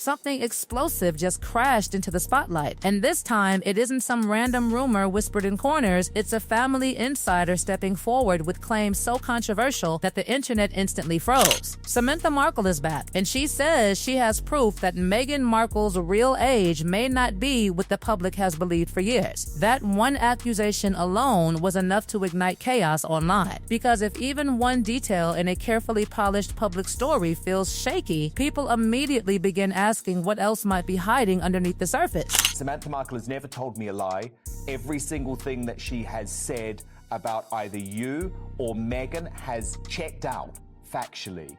something explosive just crashed into the spotlight. And this time, it isn't some random rumor whispered in corners, it's a family insider stepping forward with claims so controversial that the internet instantly froze. Samantha Markle is back, and she says she has proof that Meghan Markle's real age may not be what the public has believed for years. That one accusation alone was enough to ignite chaos online. Because if even one detail in a carefully polished public story feels shaky, people immediately begin asking what else might be hiding underneath the surface. Samantha Markle has never told me a lie. Every single thing that she has said about either you or Meghan has checked out factually.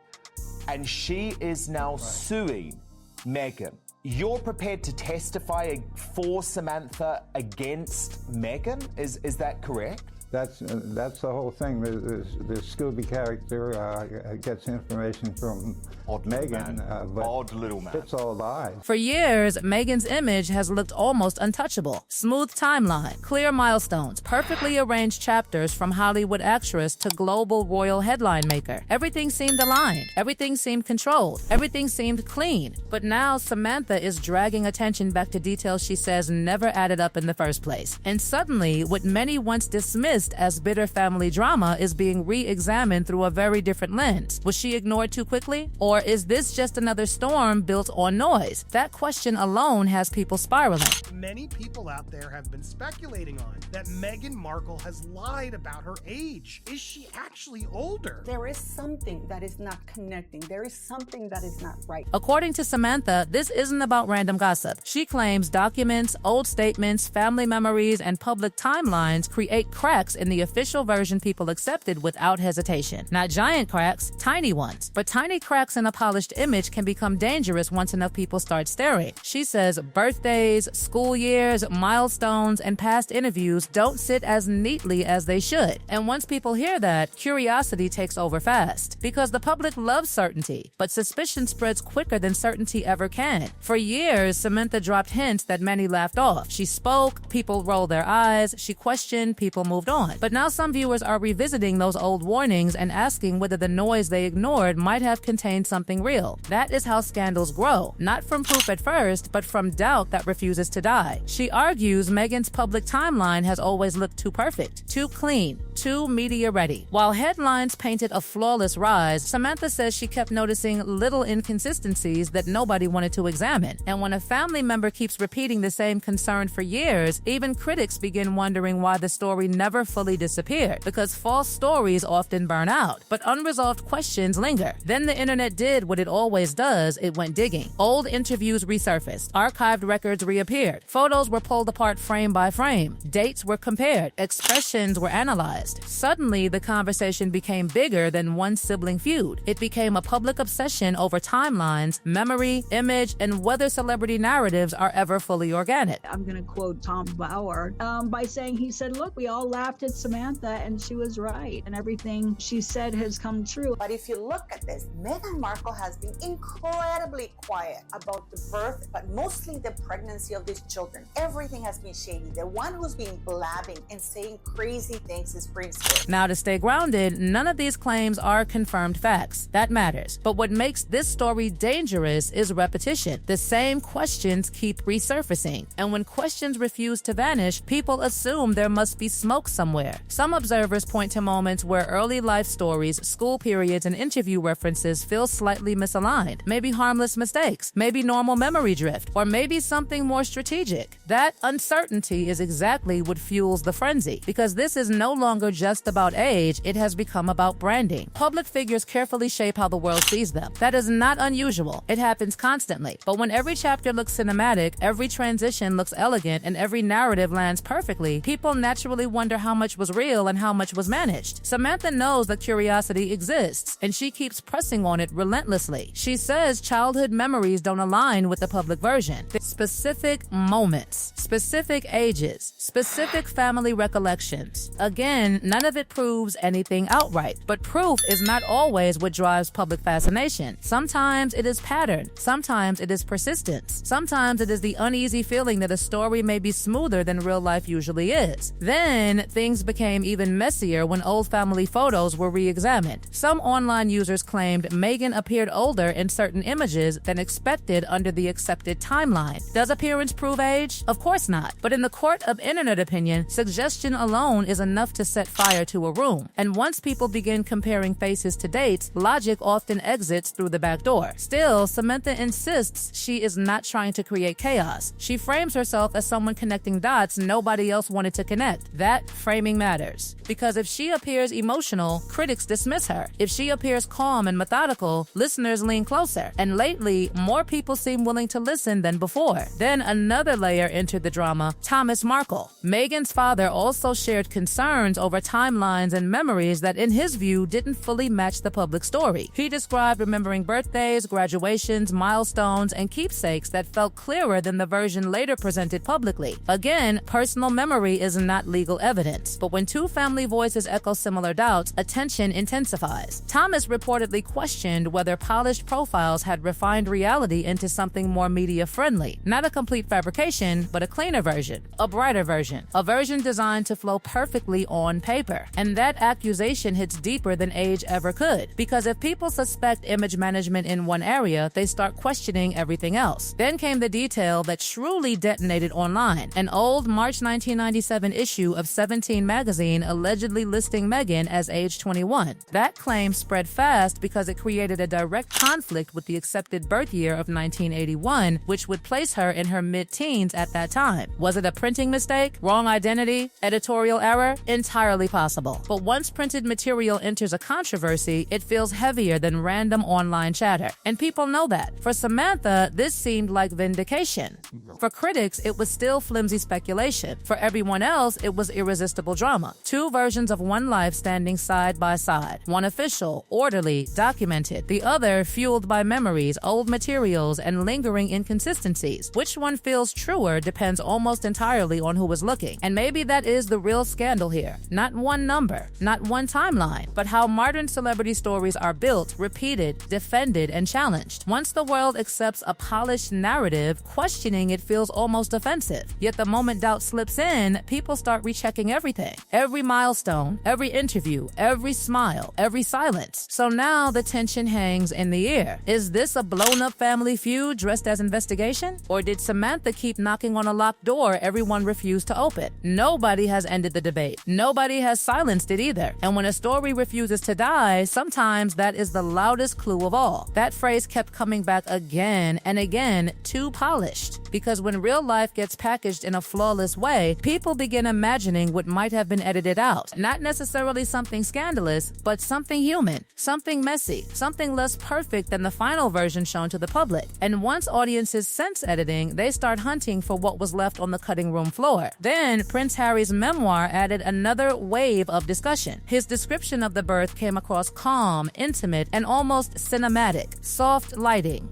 And she is now suing Meghan. You're prepared to testify for Samantha against Meghan? Is that correct? That's the whole thing. The Scooby character gets information from Meghan, but odd little man. It's all lies. For years, Meghan's image has looked almost untouchable. Smooth timeline, clear milestones, perfectly arranged chapters from Hollywood actress to global royal headline maker. Everything seemed aligned. Everything seemed controlled. Everything seemed clean. But now Samantha is dragging attention back to details she says never added up in the first place. And suddenly, what many once dismissed as bitter family drama is being re-examined through a very different lens. Was she ignored too quickly? Or is this just another storm built on noise? That question alone has people spiraling. Many people out there have been speculating on that Meghan Markle has lied about her age. Is she actually older? There is something that is not connecting. There is something that is not right. According to Samantha, this isn't about random gossip. She claims documents, old statements, family memories, and public timelines create cracks in the official version people accepted without hesitation. Not giant cracks, tiny ones. But tiny cracks in a polished image can become dangerous once enough people start staring. She says birthdays, school years, milestones, and past interviews don't sit as neatly as they should. And once people hear that, curiosity takes over fast. Because the public loves certainty, but suspicion spreads quicker than certainty ever can. For years, Samantha dropped hints that many laughed off. She spoke, people rolled their eyes, she questioned, people moved on. But now some viewers are revisiting those old warnings and asking whether the noise they ignored might have contained something real. That is how scandals grow, not from proof at first, but from doubt that refuses to die. She argues Meghan's public timeline has always looked too perfect, too clean, too media ready. While headlines painted a flawless rise, Samantha says she kept noticing little inconsistencies that nobody wanted to examine. And when a family member keeps repeating the same concern for years, even critics begin wondering why the story never fully disappeared, because false stories often burn out, but unresolved questions linger. Then the internet did what it always does, it went digging. Old interviews resurfaced, archived records reappeared, photos were pulled apart frame by frame, dates were compared, expressions were analyzed. Suddenly, the conversation became bigger than one sibling feud. It became a public obsession over timelines, memory, image, and whether celebrity narratives are ever fully organic. I'm going to quote Tom Bauer by saying, he said, look, we all laughed at Samantha and she was right, and everything she said has come true. But if you look at this, Meghan Markle has been incredibly quiet about the birth, but mostly the pregnancy of these children. Everything has been shady. The one who's been blabbing and saying crazy things is Prince Harry. Now, to stay grounded, none of these claims are confirmed facts. That matters. But what makes this story dangerous is repetition. The same questions keep resurfacing. And when questions refuse to vanish, people assume there must be smoke somewhere. Some observers point to moments where early life stories, school periods, and interview references feel slightly misaligned. Maybe harmless mistakes, maybe normal memory drift, or maybe something more strategic. That uncertainty is exactly what fuels the frenzy, because this is no longer just about age, it has become about branding. Public figures carefully shape how the world sees them. That is not unusual. It happens constantly. But when every chapter looks cinematic, every transition looks elegant, and every narrative lands perfectly, people naturally wonder how much was real and how much was managed. Samantha knows that curiosity exists, and she keeps pressing on it relentlessly. She says childhood memories don't align with the public version. Specific moments, specific ages, specific family recollections. Again, none of it proves anything outright, but proof is not always what drives public fascination. Sometimes it is pattern, sometimes it is persistence, sometimes it is the uneasy feeling that a story may be smoother than real life usually is. Then things became even messier when old family photos were re-examined. Some online users claimed Meghan appeared older in certain images than expected under the accepted timeline. Does appearance prove age? Of course not. But in the court of internet opinion, suggestion alone is enough to set fire to a room. And once people begin comparing faces to dates, logic often exits through the back door. Still, Samantha insists she is not trying to create chaos. She frames herself as someone connecting dots nobody else wanted to connect. That framing matters. Because if she appears emotional, critics dismiss her. If she appears calm and methodical, listeners lean closer. And lately, more people seem willing to listen than before. Then another layer entered the drama, Thomas Markle. Meghan's father also shared concerns over timelines and memories that in his view didn't fully match the public story. He described remembering birthdays, graduations, milestones, and keepsakes that felt clearer than the version later presented publicly. Again, personal memory is not legal evidence, but when two family voices echo similar doubts, attention intensifies. Thomas reportedly questioned whether polished profiles had refined reality into something more media-friendly. Not a complete fabrication, but a cleaner version, a brighter version, a version designed to flow perfectly on paper. And that accusation hits deeper than age ever could, because if people suspect image management in one area, they start questioning everything else. Then came the detail that truly detonated online. An old March 1997 issue of 17 magazine allegedly listing Meghan as age 21. That claim spread fast because it created a direct conflict with the accepted birth year of 1981, which would place her in her mid-teens at that time. Was it a printing mistake? Wrong identity? Editorial error? Entirely possible. But once printed material enters a controversy, it feels heavier than random online chatter. And people know that. For Samantha, this seemed like vindication. For critics, it was still flimsy speculation. For everyone else, it was irresistible drama. Two versions of one life standing side by side. One official, orderly, documented. The other fueled by memories, old materials, and lingering inconsistencies. Which one feels truer depends almost entirely on who was looking. And maybe that is the real scandal here. Not one number, not one timeline, but how modern celebrity stories are built, repeated, defended, and challenged. Once the world accepts a polished narrative, questioning it feels almost offensive. Yet the moment doubt slips in, people start rechecking everything. Every milestone, every interview, every smile, every silence. So now the tension hangs in the air. Is this a blown-up family feud dressed as investigation? Or did Samantha keep knocking on a locked door everyone refused to open? Nobody has ended the debate. Nobody has silenced it either. And when a story refuses to die, sometimes that is the loudest clue of all. That phrase kept coming back again and again, too polished. Because when real life gets packaged in a flawless way, people begin imagining what might have been edited out. Not necessarily something scandalous, but something human, something messy, something less perfect than the final version shown to the public. And once audiences sense editing, they start hunting for what was left on the cutting room floor. Then Prince Harry's memoir added another wave of discussion. His description of the birth came across calm, intimate, and almost cinematic. Soft lighting.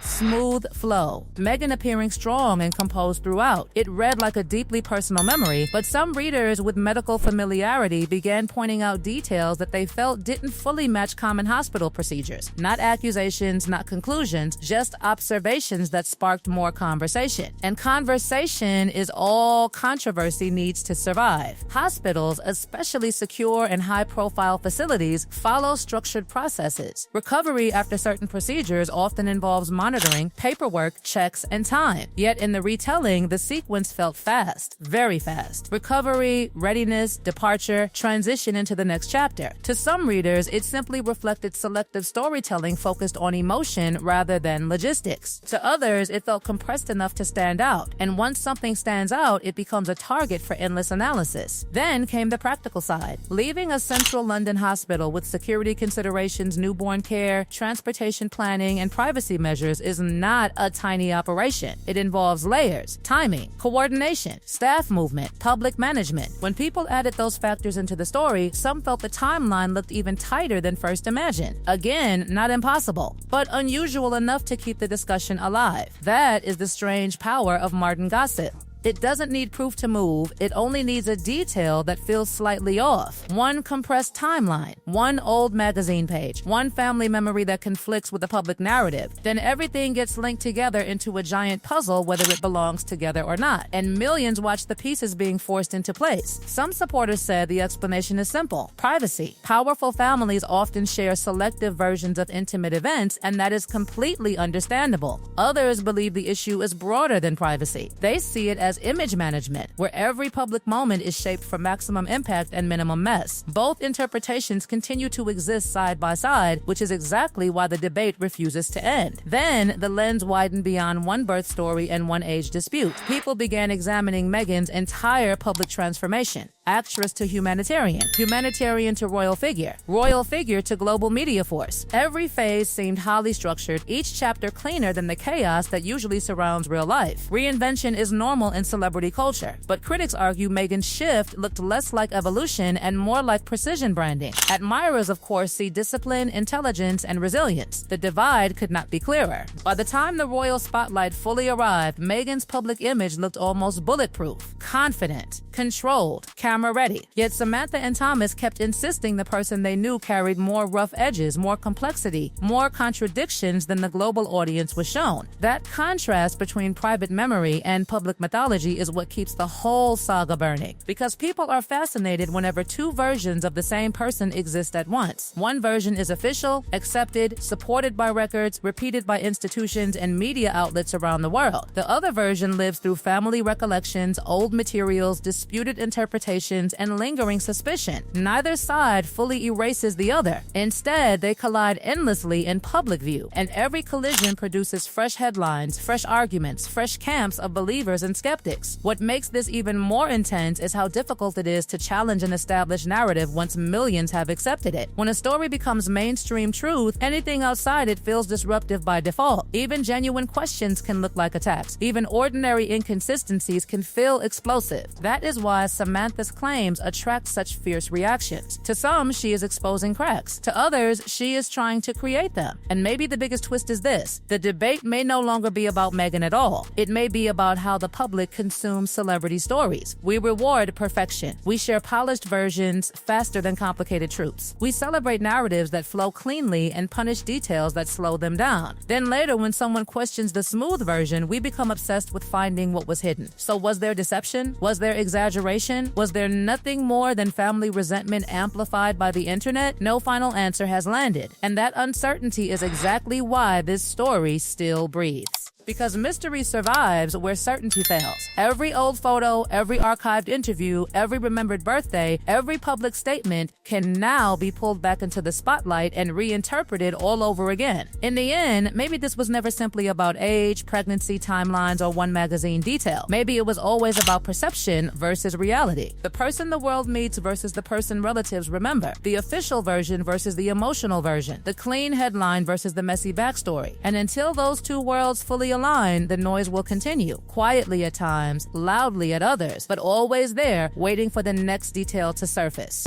Smooth flow. Meghan appearing strong and composed throughout. It read like a deeply personal memory, but some readers with medical familiarity began pointing out details that they felt didn't fully match common hospital procedures. Not accusations, not conclusions, just observations that sparked more conversation. And conversation is all controversy needs to survive. Hospitals, especially secure and high-profile facilities, follow structured processes. Recovery after certain procedures often involves monitoring, paperwork, checks, and time. Yet in the retelling, the sequence felt fast, very fast. Recovery, readiness, departure, transition into the next chapter. To some readers, it simply reflected selective storytelling focused on emotion rather than logistics. To others, it felt compressed enough to stand out. And once something stands out, it becomes a target for endless analysis. Then came the practical side. Leaving a central London hospital with security considerations, newborn care, transportation planning, and privacy measures is not a tiny operation. It involves layers, timing, coordination, staff movement, public management. When people added those factors into the story, some felt the timeline looked even tighter than first imagined. Again, not impossible, but unusual enough to keep the discussion alive. That is the strange power of modern gossip. It doesn't need proof to move, it only needs a detail that feels slightly off. One compressed timeline, one old magazine page, one family memory that conflicts with the public narrative. Then everything gets linked together into a giant puzzle, whether it belongs together or not. And millions watch the pieces being forced into place. Some supporters said the explanation is simple: privacy. Powerful families often share selective versions of intimate events, and that is completely understandable. Others believe the issue is broader than privacy. They see it as image management, where every public moment is shaped for maximum impact and minimum mess. Both interpretations continue to exist side by side, which is exactly why the debate refuses to end. Then, the lens widened beyond one birth story and one age dispute. People began examining Meghan's entire public transformation. Actress to humanitarian, humanitarian to royal figure to global media force. Every phase seemed highly structured, each chapter cleaner than the chaos that usually surrounds real life. Reinvention is normal in celebrity culture, but critics argue Meghan's shift looked less like evolution and more like precision branding. Admirers, of course, see discipline, intelligence, and resilience. The divide could not be clearer. By the time the royal spotlight fully arrived, Meghan's public image looked almost bulletproof, confident, controlled, camera ready. Yet Samantha and Thomas kept insisting the person they knew carried more rough edges, more complexity, more contradictions than the global audience was shown. That contrast between private memory and public mythology is what keeps the whole saga burning. Because people are fascinated whenever two versions of the same person exist at once. One version is official, accepted, supported by records, repeated by institutions and media outlets around the world. The other version lives through family recollections, old materials, disputed interpretations, and lingering suspicion. Neither side fully erases the other. Instead, they collide endlessly in public view, and every collision produces fresh headlines, fresh arguments, fresh camps of believers and skeptics. What makes this even more intense is how difficult it is to challenge an established narrative once millions have accepted it. When a story becomes mainstream truth, anything outside it feels disruptive by default. Even genuine questions can look like attacks. Even ordinary inconsistencies can feel explosive. That is why Samantha's claims attract such fierce reactions. To some, she is exposing cracks. To others, she is trying to create them. And maybe the biggest twist is this: the debate may no longer be about Meghan at all. It may be about how the public consumes celebrity stories. We reward perfection. We share polished versions faster than complicated truths. We celebrate narratives that flow cleanly and punish details that slow them down. Then later, when someone questions the smooth version, we become obsessed with finding what was hidden. So was there deception? Was there exaggeration? Was there nothing more than family resentment amplified by the internet? No final answer has landed. And that uncertainty is exactly why this story still breathes. Because mystery survives where certainty fails. Every old photo, every archived interview, every remembered birthday, every public statement can now be pulled back into the spotlight and reinterpreted all over again. In the end, maybe this was never simply about age, pregnancy, timelines, or one magazine detail. Maybe it was always about perception versus reality. The person the world meets versus the person relatives remember. The official version versus the emotional version. The clean headline versus the messy backstory. And until those two worlds fully align, the noise will continue, quietly at times, loudly at others, but always there, waiting for the next detail to surface.